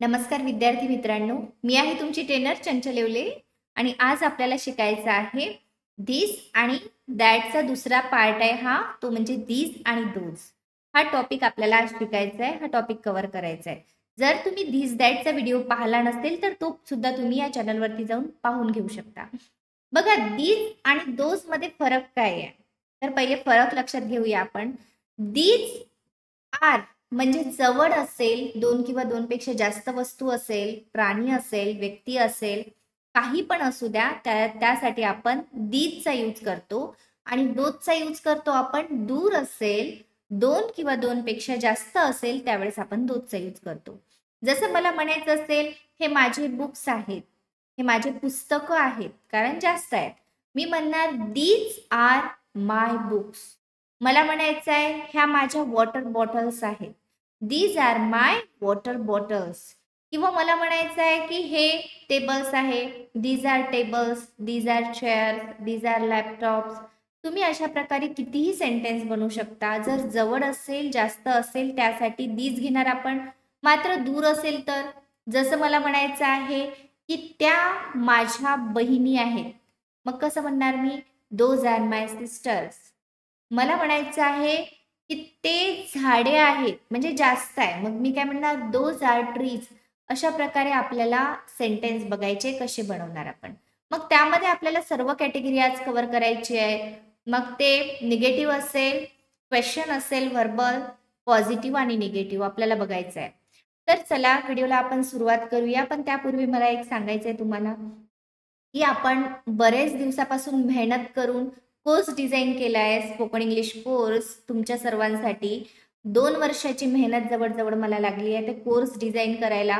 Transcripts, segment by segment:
नमस्कार विद्यार्थी मित्रांनो, मी आहे तुमची ट्रेनर चंचल येवले आणि आज आपल्याला शिकायचं आहे धीस आणि दॅटचा दुसरा पार्ट आहे हा तो म्हणजे धीस आणि दोज. हा टॉपिक आपल्याला आज शिकायचा आहे, हा टॉपिक कव्हर करायचा आहे. जर तुम्ही धीस दॅटचा व्हिडिओ पाहिला नसेल तर तो सुद्धा तुम्ही या चॅनलवरती जाऊन पाहून घेऊ शकता. बघा, धीस आणि दोज मध्ये फरक काय आहे? तर पहिले फरक लक्षात घेऊया आपण. धीस आर म्हणजे जवळ असेल, दोन किंवा दोनपेक्षा जास्त वस्तू असेल, प्राणी असेल, व्यक्ती असेल, काही पण असू द्या, त्यासाठी आपण दीजचा यूज करतो. आणि दोजचा यूज करतो आपण दूर असेल, दोन किंवा दोनपेक्षा जास्त असेल त्यावेळेस आपण दोजचा यूज करतो. जसं मला म्हणायचं असेल, हे माझे बुक्स आहेत, हे माझे पुस्तकं आहेत, कारण जास्त आहेत, मी म्हणणार दीज आर माय बुक्स. मला म्हणायचं आहे ह्या माझ्या वॉटर बॉटल्स आहेत, these are my water bottles. किंवा मला म्हणायचं आहे की हे टेबल्स आहे, these are tables, these are chairs, these are laptops. तुम्ही अशा प्रकारे कितीही सेंटेन्स बनवू शकता. जर जवळ असेल, जास्त असेल त्यासाठी दीज घेणार आपण, मात्र दूर असेल तर जसं मला म्हणायचं आहे की त्या माझ्या बहिणी आहेत, मग कसं म्हणणार मी? Those are my sisters. मला म्हणायचं आहे की ते झाडे आहेत, म्हणजे जास्त आहे, मग मी काय म्हणणार? Those are trees. अशा प्रकारे आपल्याला सेंटेन्स बघायचे कसे बनवणार आपण. मग त्यामध्ये आपल्याला सर्व कॅटेगरी आज कव्हर करायची आहे. मग ते निगेटिव्ह असेल, क्वेश्चन असेल, व्हर्बल, पॉझिटिव्ह आणि निगेटिव्ह आपल्याला बघायचं आहे. तर चला व्हिडिओला आपण सुरुवात करूया. पण त्यापूर्वी मला एक सांगायचं आहे तुम्हाला की आपण बरेच दिवसापासून मेहनत करून कोर्स डिझाईन केला आहे, स्पोकन इंग्लिश कोर्स तुमच्या सर्वांसाठी. 2 वर्षाची मेहनत जवळजवळ मला लागली आहे ते कोर्स डिझाईन करायला.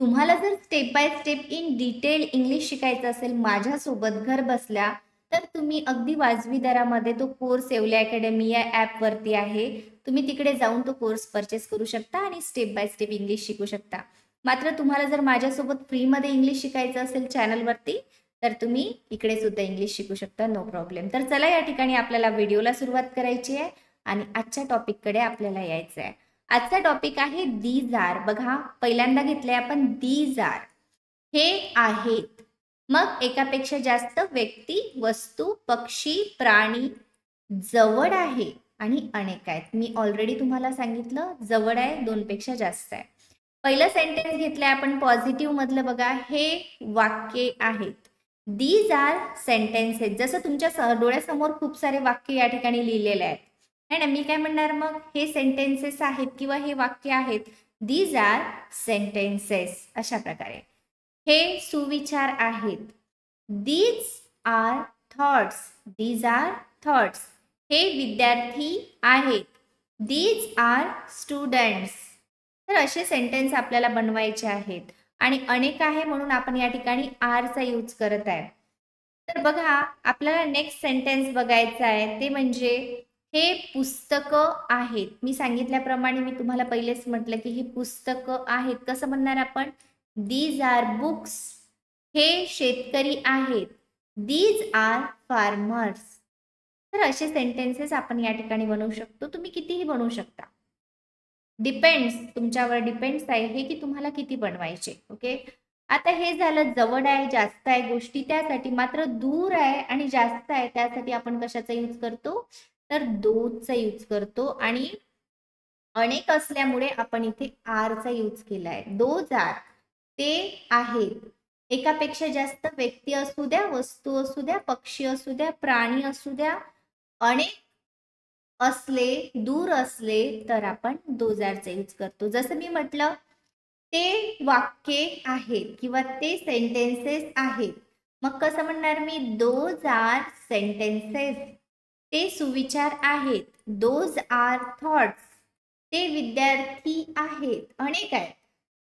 तुम्हाला जर step by step in detail English शिकायचं असेल माझ्यासोबत घर बसल्या, तर तुम्ही अगदी वाजवी दरामध्ये तो कोर्स येवले अकॅडमी या ॲपवरती आहे, तुम्ही तिकडे जाऊन तो कोर्स परचेस करू शकता आणि स्टेप बाय स्टेप इंग्लिश शिकू शकता. मात्र तुम्हाला जर माझ्यासोबत फ्रीमध्ये इंग्लिश शिकायचं असेल चॅनलवरती, तर तुम्ही इकडे सुद्धा इंग्लिश शिकू शकता, नो प्रॉब्लेम. तर चला या ठिकाणी आपल्याला व्हिडिओला सुरुवात करायची आहे आणि आजच्या टॉपिककडे आपल्याला यायचं आहे. आजचा टॉपिक आहे दीज आर. बघा, पहिल्यांदा घेतलंय आपण दीज आर, हे आहेत. मग एकापेक्षा जास्त व्यक्ती, वस्तू, पक्षी, प्राणी, जवळ आहे आणि अनेक आहेत. मी ऑलरेडी तुम्हाला सांगितलं जवळ आहे, दोनपेक्षा जास्त आहे. पहिलं सेंटेन्स घेतलंय आपण पॉझिटिव्ह मधलं. बघा, हे वाक्य आहेत. These are sentences. जसं तुमच्या डोळ्यासमोर खूप सारे वाक्य या ठिकाणी लिहिलेले आहेत, है ना. मी काय म्हणणार मग? हे सेंटेन्सेस आहेत किंवा हे वाक्य आहेत. These are sentences. अशा प्रकारे हे सुविचार आहेत. These are thoughts. These are thoughts. हे विद्यार्थी आहेत. These are students. तर असे सेंटेन्स आपल्याला बनवायचे आहेत आणि अनेक आहे म्हणून आपण या ठिकाणी आरचा यूज करत आहे. तर बघा, आपल्याला नेक्स्ट सेंटेन्स बघायचा आहे ते म्हणजे हे पुस्तकं आहेत. मी सांगितल्याप्रमाणे मी तुम्हाला पहिलेच म्हटलं की हे पुस्तकं आहेत. कसं म्हणणार आपण? These are books. हे शेतकरी आहेत. These are farmers. तर असे सेंटेन्सेस आपण या ठिकाणी बनवू शकतो. तुम्ही कितीही बनवू शकता, डिपेंड्स, तुमच्यावर डिपेंड्स आहे हे की तुम्हाला किती बनवायचे. ओके, आता हे झालं जवळ आहे, जास्त आहे गोष्टी त्यासाठी. मात्र दूर आहे आणि जास्त आहे त्यासाठी आपण कशाचा यूज करतो? तर दोजचा यूज करतो. आणि अनेक असल्यामुळे आपण इथे आरचा यूज केलाय. दोज आर, ते आहेत. एकापेक्षा जास्त व्यक्ती असू द्या, वस्तू असू द्या, पक्षी असू द्या, प्राणी असू द्या, अनेक असले, दूर असले तर आपण दोज आरचा यूज करतो. जसं मी म्हटलं, ते वाक्ये आहेत किंवा ते सेंटेन्सेस आहेत, मग कसं म्हणणार मी? Those R sentences. ते सुविचार आहेत. Those are thoughts. ते विद्यार्थी आहेत, अनेक आहेत.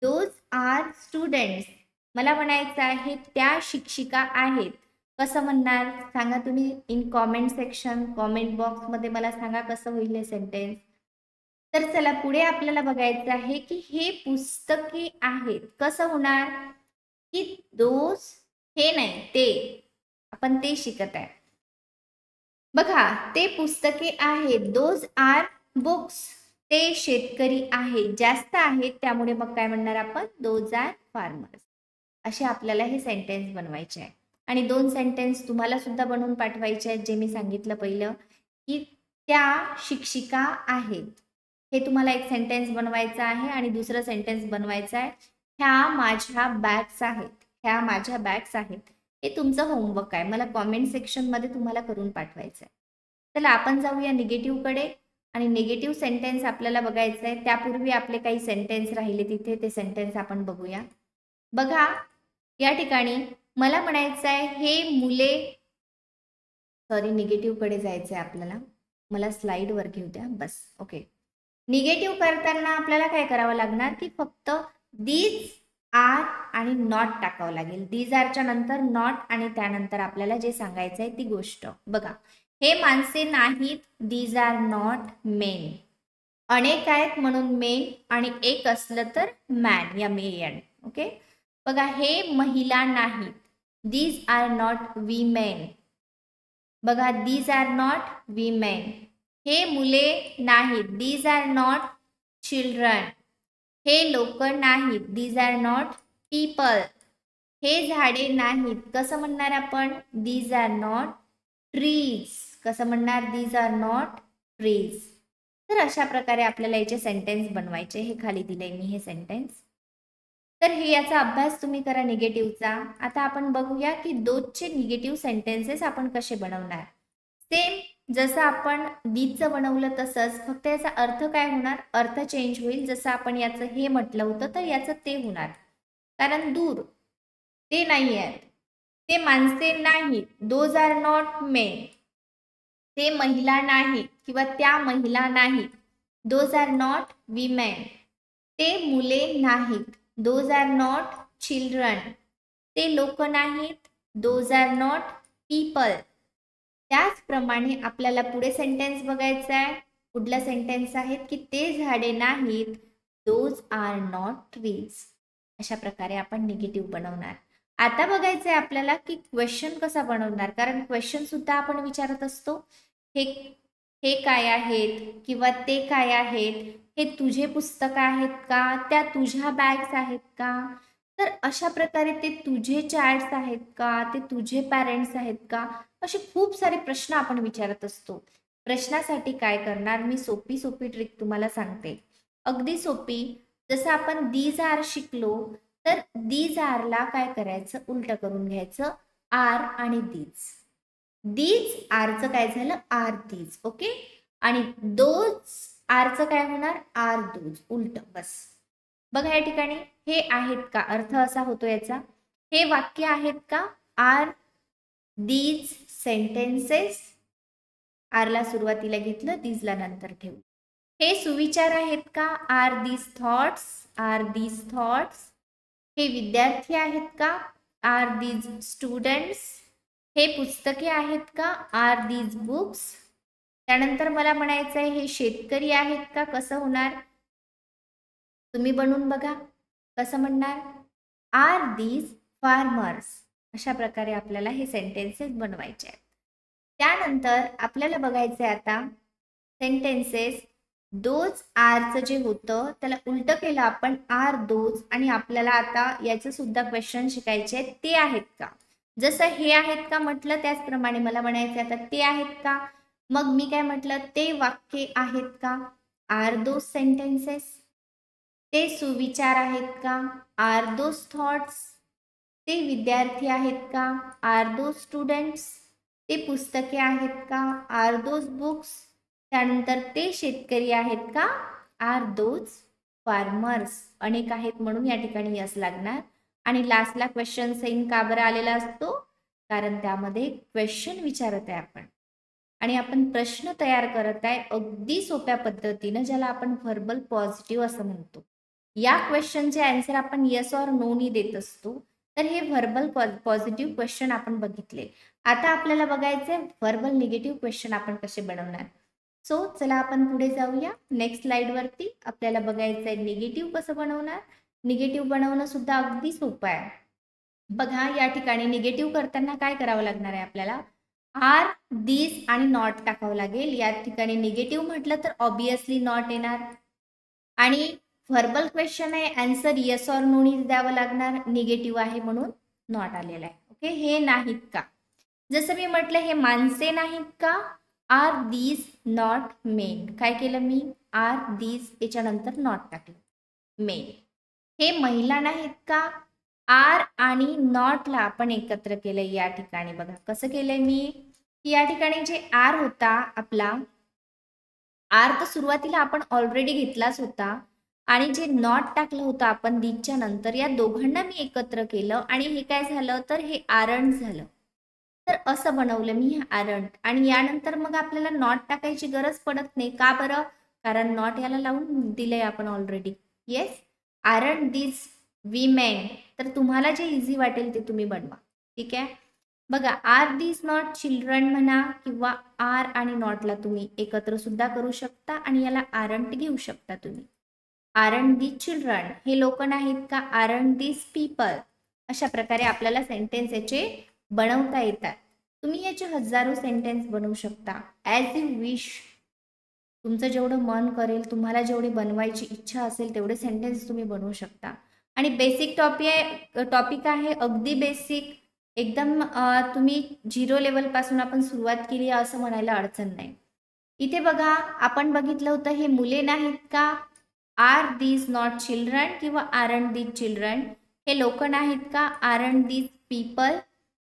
Those are students. मला म्हणायचं आहे त्या शिक्षिका आहेत. कसं म्हणणार सांगा तुम्ही इन कॉमेंट सेक्शन, कॉमेंट बॉक्समध्ये मला सांगा कसं होईल हे सेंटेन्स. तर चला पुढे आपल्याला बघायचं आहे की हे पुस्तके आहेत. कसं होणार? की दोज, हे नाही ते, आपण ते शिकत आहे. बघा, ते पुस्तके आहेत. Those are books. ते शेतकरी आहेत, जास्त आहेत, त्यामुळे मग काय म्हणणार आपण, दोज आर फार्मर्स. असे आपल्याला हे सेंटेन्स बनवायचे आहे. आणि 2 सेंटेन्स तुम्हाला सुद्धा बनवून पाठवायचे आहेत, जे मी सांगितलं पहिलं, की त्या शिक्षिका आहेत. हे तुम्हाला एक सेंटेन्स बनवायचं आहे आणि दुसरं सेंटेन्स बनवायचं आहे, ह्या माझ्या बॅग्स आहेत. ह्या माझ्या बॅग्स आहेत. हे तुमचं होमवर्क आहे. मला कॉमेंट सेक्शनमध्ये तुम्हाला करून पाठवायचं आहे. चला आपण जाऊया निगेटिव्हकडे. आणि निगेटिव्ह सेंटेन्स आपल्याला बघायचं आहे. त्यापूर्वी आपले काही सेंटेन्स राहिले तिथे, ते सेंटेन्स आपण बघूया. बघा या ठिकाणी मला म्हणायचं आहे, हे मुले, सॉरी निगेटिव्हकडे जायचं आहे आपल्याला. मला स्लाइडवर घेऊ द्या. बस ओके. निगेटिव्ह करताना आपल्याला काय करावं लागणार, की फक्त दीज आर आणि नॉट टाकावं लागेल. दीज आरच्या नंतर नॉट आणि त्यानंतर आपल्याला जे सांगायचं आहे ती गोष्ट. बघा, हे माणसे नाहीत, दीज आर नॉट मेन. अनेक आहेत म्हणून मेन, आणि एक असलं तर मॅन या मेन. ओके. बघा, हे महिला नाहीत, दीज आर नॉट वीमेन. बघा, दीज आर नॉट वीमेन. हे मुले नाहीत, दीज आर नॉट चिल्ड्रन. हे लोक नाहीत, दीज आर नॉट पीपल. हे झाडे नाहीत, कसं म्हणणार आपण, दीज आर नॉट ट्रीज. कसं म्हणणार, दीज आर नॉट ट्रीज. तर अशा प्रकारे आपल्याला याचे सेंटेन्स बनवायचे. हे खाली दिलंय मी हे सेंटेन्स. तर हे याचा अभ्यास तुम्ही करा निगेटिव्हचा. आता आपण बघूया की दोजचे निगेटिव्ह सेंटेन्सेस आपण कसे बनवणार. सेम जसं आपण दीजचं बनवलं तसंच, फक्त याचा अर्थ काय होणार, अर्थ चेंज होईल. जसं आपण याचं हे म्हटलं होतं तर याचं ते होणार. कारण दूर, ते नाही आहेत, ते माणसे नाहीत, दोज आर नॉट मेन. ते महिला नाहीत किंवा त्या महिला नाहीत, दोज आर नॉट विमेन. ते मुले नाहीत, दोज आर नॉट चिल्ड्रन. ते लोक नाहीत, दोज आर नॉट पीपल. त्याचप्रमाणे आपल्याला पुढे सेंटेन्स बघायचा आहे. पुढला सेंटेन्स आहे की ते झाडे नाहीत, दोज आर नॉट ट्रीज. अशा प्रकारे आपण निगेटिव्ह बनवणार. आता बघायचं आहे आपल्याला की क्वेश्चन कसा बनवणार, कारण क्वेश्चन सुद्धा आपण विचारत असतो. हे हे काय आहेत किंवा ते काय आहेत, हे तुझे पुस्तक आहेत का, त्या तुझ्या बॅग्स आहेत का. तर अशा प्रकारे ते तुझे चॅट्स आहेत का, ते तुझे पॅरेंट्स आहेत का, असे खूप सारे प्रश्न आपण विचारत असतो. प्रश्नासाठी काय करणार, मी सोपी सोपी ट्रिक तुम्हाला सांगते, अगदी सोपी. जसं आपण दीज आर शिकलो, तर दीज आरला काय करायचं, उलट करून घ्यायचं, आर आणि दीज. दीज आरचं काय झालं, आर दीज. ओके. आणि दोज आरचं काय होणार, आर दोज, उलट. बस बघा या ठिकाणी हे आहेत का, अर्थ असा होतो याचा, हे वाक्य आहेत का, आर दीज सेंटेन्सेस. आरला सुरुवातीला घेतलं, दीजला नंतर ठेवलं. हे सुविचार आहेत का, are these thoughts. Are these thoughts. हे विद्यार्थी आहेत का, आर दीज स्टुडंट्स. हे पुस्तके आहेत का, आर दीज बुक्स. त्यानंतर मला म्हणायचं आहे, हे शेतकरी आहेत का, कसं होणार, तुम्ही बनवून बघा कसं म्हणणार, आर दीज फार्मर्स. अशा प्रकारे आपल्याला हे सेंटेन्सेस बनवायचे आहेत. त्यानंतर आपल्याला बघायचं आहे आता सेंटेन्सेस. दोज आरचं जे होतं त्याला उलट केलं आपण, आर दोज. आणि आपल्याला आता याचं सुद्धा क्वेश्चन शिकायचे आहेत, ते आहेत का. जसं हे आहेत का म्हटलं, त्याचप्रमाणे मला म्हणायचं आता ते आहेत का. मग मी काय म्हटलं, ते वाक्य आहेत का, आर दोज सेंटेन्सेस. ते सुविचार आहेत का, आर दोज थॉट्स. ते विद्यार्थी आहेत का, आर दोज स्टुडंट्स. ते पुस्तके आहेत का, आर दोज बुक्स. त्यानंतर ते शेतकरी आहेत का, आर दोज फार्मर्स. अनेक आहेत म्हणून या ठिकाणी यस लागणार. आणि लास्टला क्वेश्चन साइन का बरं आलेला असतो, कारण त्यामध्ये क्वेश्चन विचारत आहे आपण, आणि आपण प्रश्न तयार करत आहे अगदी सोप्या पद्धतीनं, ज्याला आपण व्हर्बल पॉझिटिव्ह असं म्हणतो. या क्वेश्चनचे आन्सर आपण येस ऑर नो नी देत असतो. तर हे व्हर्बल पॉझिटिव्ह क्वेश्चन आपण बघितले. आता आपल्याला बघायचे व्हर्बल निगेटिव्ह क्वेश्चन आपण कसे बनवणार. सो चला आपण पुढे जाऊया. नेक्स्ट स्लाइडवरती आपल्याला बघायचं आहे निगेटिव्ह कसं बनवणार. निगेटिव्ह बनवणं सुद्धा अगदी सोपं आहे. बघा या ठिकाणी निगेटिव्ह करताना काय करावं लागणार आहे आपल्याला, आर दिस आणि नॉट टाकावं लागेल. या ठिकाणी निगेटिव्ह म्हटलं तर ऑब्विसली नॉट येणार आणि व्हर्बल क्वेश्चन आहे, आन्सर येस ऑर नो द्यावं लागणार. निगेटिव्ह आहे म्हणून नॉट आलेला आहे. ओके, हे नाहीत का, जसं मी म्हटलं हे माणसे नाहीत का, आर दीज नॉट मेन. काय केलं मी, आर दीज याच्यानंतर नॉट टाकलं, मेन. हे महिला नाहीत का, आर आणि नॉटला आपण एकत्र केलं या ठिकाणी. बघा कसं केलंय मी, या ठिकाणी जे आर होता आपला, आर तर सुरुवातीला आपण ऑलरेडी घेतलाच होता आणि जे नॉट टाकलं होतं आपण दीच्या नंतर, या दोघांना मी एकत्र केलं आणि हे काय झालं तर हे आरण झालं. तर असं बनवलं मी हे आरण आणि यानंतर मग आपल्याला नॉट टाकायची गरज पडत नाही. का बरं, कारण नॉट याला लावून दिलंय आपण ऑलरेडी. येस, आरण दिस वीमेन. तर तुम्हाला जे इझी वाटेल ते तुम्ही बनवा. ठीक आहे, बघा आर दिस नॉट चिल्ड्रन म्हणा किंवा आर आणि नॉटला तुम्ही एकत्र सुद्धा करू शकता आणि याला आरंट घेऊ शकता तुम्ही. आरंट दिस चिल्ड्रन, हे लोक नाहीत का, आरंट दिस पीपल. अशा प्रकारे आपल्याला सेंटेन्स याचे बनवता येतात. तुम्ही याचे हजारो सेंटेन्स बनवू शकता ॲज यू विश. तुमचं जेवढं मन करेल, तुम्हाला जेवढे बनवायची इच्छा असेल तेवढे सेंटेन्स तुम्ही बनवू शकता. आणि बेसिक टॉपिक आहे, अगदी बेसिक एकदम. तुम्ही 0 लेवलपासून आपण सुरुवात केली असं म्हणायला अडचण नाही. इथे बघा आपण बघितलं होतं हे मुले नाहीत का, आर दीज नॉट चिल्ड्रन किंवा आरंट दीज चिल्ड्रन. हे लोक नाहीत का, आरंट दीज पीपल.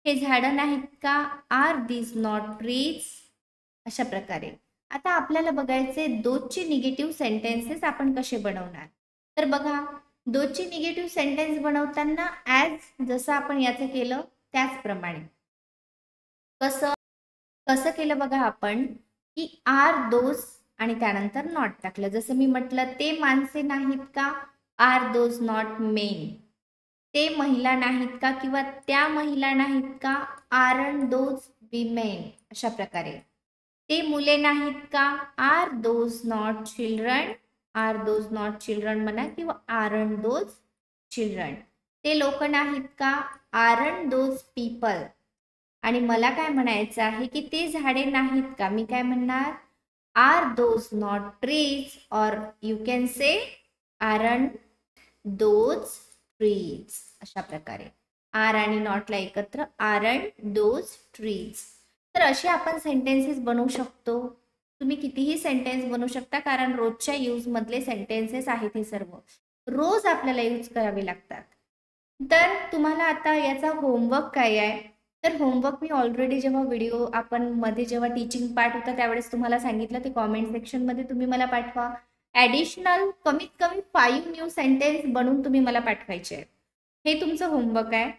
हे झाडं नाहीत का, आर दीज नॉट ट्रीज. अशा प्रकारे आता आपल्याला बघायचे दोजचे निगेटिव्ह सेंटेन्सेस आपण कसे बनवणार. तर बघा दोजचे निगेटिव्ह सेंटेन्स बनवताना ॲज जसं आपण याचं केलं त्याचप्रमाणे कसं कसं केलं बघा आपण, की आर दोज आणि त्यानंतर नॉट टाकलं. जसं मी म्हटलं ते माणसे नाहीत का, आर दोज नॉट मेन. ते महिला नाहीत का किंवा त्या महिला नाहीत का, आरंट दोज विमेन. अशा प्रकारे ते मुले नाहीत का, are those not children. Are those not children म्हणा किंवा आरंट दोज चिल्ड्रन. ते लोक नाहीत का, आरंट दोज पीपल. आणि मला काय म्हणायचं आहे की ते झाडे नाहीत का, मी काय म्हणणार, आर दोज नॉट ट्रीज. और you can say aren't those trees. अशा प्रकारे आर आणि नॉटला एकत्र आरंट दोज ट्रीज. तर असे आपण सेंटेन्सेस बनवू शकतो. तुम्ही कितीही सेंटेन्स बनवू शकता कारण रोजच्या यूज मधले सेंटेन्सेस आहेत हे सर्व रोज आपल्याला यूज करावे लागतात. तर तुम्हाला आता याचा होमवर्क काय आहे, तर होमवर्क मी ऑलरेडी जेव्हा व्हिडिओ आपण मध्ये जेव्हा टीचिंग पार्ट होता त्यावेळेस तुम्हाला सांगितलं, ते कॉमेंट सेक्शनमध्ये तुम्ही मला पाठवा. ॲडिशनल कमीत कमी 5 न्यू सेंटेन्स बनवून तुम्ही मला पाठवायचे आहेत. हे तुमचं होमवर्क आहे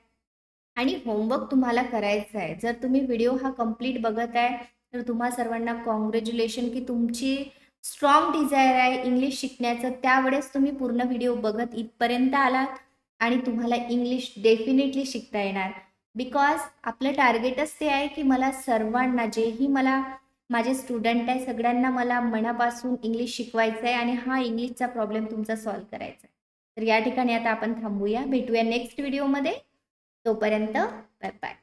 आणि होमवर्क तुम्हाला करायचं आहे. जर तुम्ही व्हिडिओ हा कंप्लीट बघत आहे तर तुम्हा सर्वांना कॉंग्रॅच्युलेशन की तुमची स्ट्रॉंग डिझायर आहे इंग्लिश शिकण्याचं. त्यावेळेस तुम्ही पूर्ण व्हिडिओ बघत इथपर्यंत आलात आणि तुम्हाला इंग्लिश डेफिनेटली शिकता येणार. बिकॉज आपलं टार्गेटच ते आहे की मला सर्वांना, जेही मला माझे स्टुडंट आहे सगळ्यांना मला मनापासून इंग्लिश शिकवायचं आहे आणि हा इंग्लिशचा प्रॉब्लेम तुमचा सॉल्व्ह करायचा आहे. तर या ठिकाणी आता आपण थांबूया, भेटूया नेक्स्ट व्हिडिओमध्ये. तोपर्यंत बाय बाय.